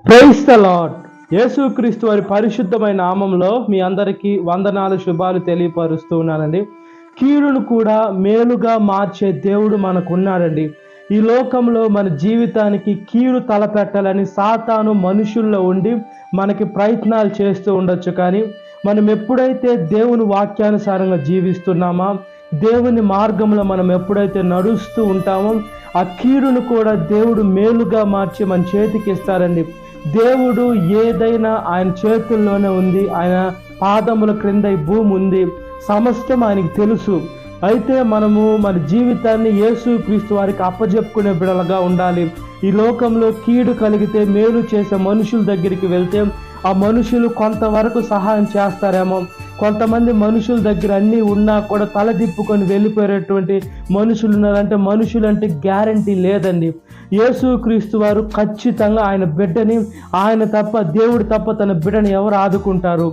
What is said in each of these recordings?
Praise the lord. యేసుక్రీస్తు వారి పరిశుద్ధమైన నామంలో మీ అందరికీ వందనాలు, శుభాలు తెలియపరుస్తూ ఉన్నానండి. కీడును కూడా మేలుగా మార్చే దేవుడు మనకున్నాడండి. ఈ లోకంలో మన జీవితానికి కీడు తలపెట్టాలని సాతాను మనుషుల్లో ఉండి మనకి ప్రయత్నాలు చేస్తూ ఉండొచ్చు. కానీ మనం ఎప్పుడైతే దేవుని వాక్యానుసారంగా జీవిస్తున్నామో, దేవుని మార్గంలో మనం ఎప్పుడైతే నడుస్తూ ఉంటామో, ఆ కీడును కూడా దేవుడు మేలుగా మార్చి మన చేతికి ఇస్తారండి. దేవుడు ఏదైనా ఆయన చేతుల్లోనే ఉంది. ఆయన పాదముల క్రింద ఈ భూమి ఉంది. సమస్తం ఆయనకి తెలుసు. అయితే మనము మన జీవితాన్ని యేసుక్రీస్తు వారికి అప్పజెప్పుకునే బిడలుగా ఉండాలి. ఈ లోకంలో కీడు కలిగితే మేలు చేసే మనుషుల దగ్గరికి వెళ్తే ఆ మనుషులు కొంతవరకు సహాయం చేస్తారేమో. కొంతమంది మనుషుల దగ్గర అన్నీ ఉన్నా కూడా తల తిప్పుకొని వెళ్ళిపోయేటువంటి మనుషులు ఉన్నారంటే మనుషులంటే గ్యారంటీ లేదండి. యేసుక్రీస్తు వారు ఖచ్చితంగా ఆయన బిడ్డని, ఆయన తప్ప, దేవుడు తప్ప తన బిడ్డని ఎవరు ఆదుకుంటారు?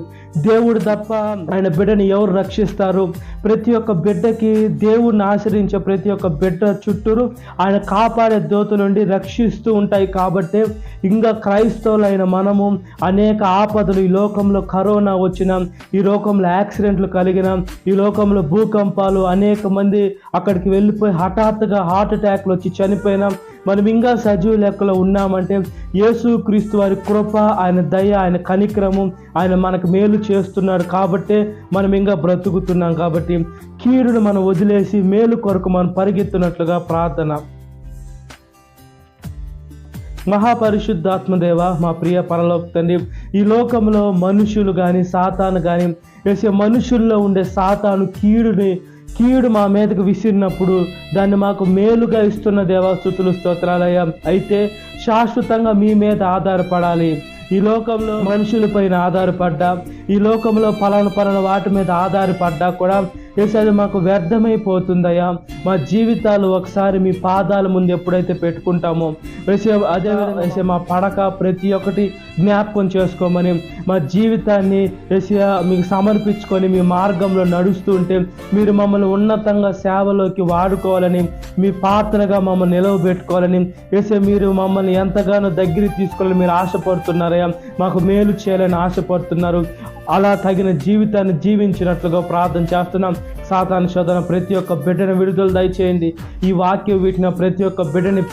దేవుడు తప్ప ఆయన బిడ్డని ఎవరు రక్షిస్తారు? ప్రతి ఒక్క బిడ్డకి, దేవుడిని ఆశ్రయించే ప్రతి ఒక్క బిడ్డ చుట్టూరు ఆయన కాపాడే దూతల నుండి రక్షిస్తూ ఉంటాయి. కాబట్టి ఇంకా క్రైస్తవులైన మనము అనేక ఆపదలు, ఈ లోకంలో కరోనా వచ్చిన, ఈ లోకంలో యాక్సిడెంట్లు కలిగిన, ఈ లోకంలో భూకంపాలు, అనేక మంది అక్కడికి వెళ్ళిపోయి హఠాత్తుగా హార్ట్ అటాక్లు వచ్చి చనిపోయినా మనం ఇంకా సజీవ లెక్కలో ఉన్నామంటే యేసుక్రీస్తు వారి కృప, ఆయన దయ, ఆయన కనికరము, ఆయన మనకు మేలు చేస్తున్నాడు కాబట్టే మనం ఇంకా బ్రతుకుతున్నాం. కాబట్టి కీడును మనం వదిలేసి మేలు కొరకు మనం పరిగెత్తున్నట్లుగా ప్రార్థన. మహాపరిశుద్ధాత్మదేవ, మా ప్రియ పరలోక తండ్రి, ఈ లోకంలో మనుషులు కానీ సాతాను కానీ వేసే మనుషుల్లో ఉండే సాతాను కీడు మా మీదకు విసిరినప్పుడు దాన్ని మాకు మేలుగా ఇస్తున్న దేవా, స్తుతులు, స్తోత్రాలయ్యా. అయితే శాశ్వతంగా మీ మీద ఆధారపడాలి. ఈ లోకంలో మనుషుల పైన ఆధారపడ్డా, ఈ లోకంలో పలానా వాటి మీద ఆధారపడ్డా కూడా అది మాకు వ్యర్థమైపోతుందయ్యా. మా జీవితాలు ఒకసారి మీ పాదాల ముందు ఎప్పుడైతే పెట్టుకుంటామో అదేవిధంగా మా పడక ప్రతి ఒక్కటి జ్ఞాపకం చేసుకోమని, మా జీవితాన్ని మీకు సమర్పించుకొని మీ మార్గంలో నడుస్తూ ఉంటే మీరు మమ్మల్ని ఉన్నతంగా సేవలోకి వాడుకోవాలని, మీ పాత్రగా మమ్మల్ని నిలవబెట్టుకోవాలని మీరు మమ్మల్ని ఎంతగానో దగ్గరికి తీసుకోవాలని మీరు ఆశపడుతున్నారయ్యా. మాకు మేలు చేయాలని ఆశపడుతున్నారు. అలా తగిన జీవితాన్ని జీవించినట్లుగా ప్రార్థన చేస్తున్నాం. సాతాను శోధన ప్రతి ఒక్క బిడ్డను విడుదల దయచేయండి. ఈ వాక్యం వీటిన ప్రతి ఒక్క బిడ్డని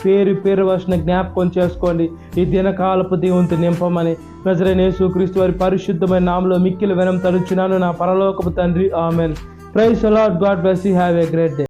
పేరు వర్షన జ్ఞాపకం చేసుకోండి. ఈ దినకాలపు దేవునితో నింపమని నజరైన యేసుక్రీస్తు వారి పరిశుద్ధమైన నామములో మిక్కిలి వినయం తలుచున్నాను నా పరలోకపు తండ్రి. Amen. Praise the Lord. God bless you. Have a great day.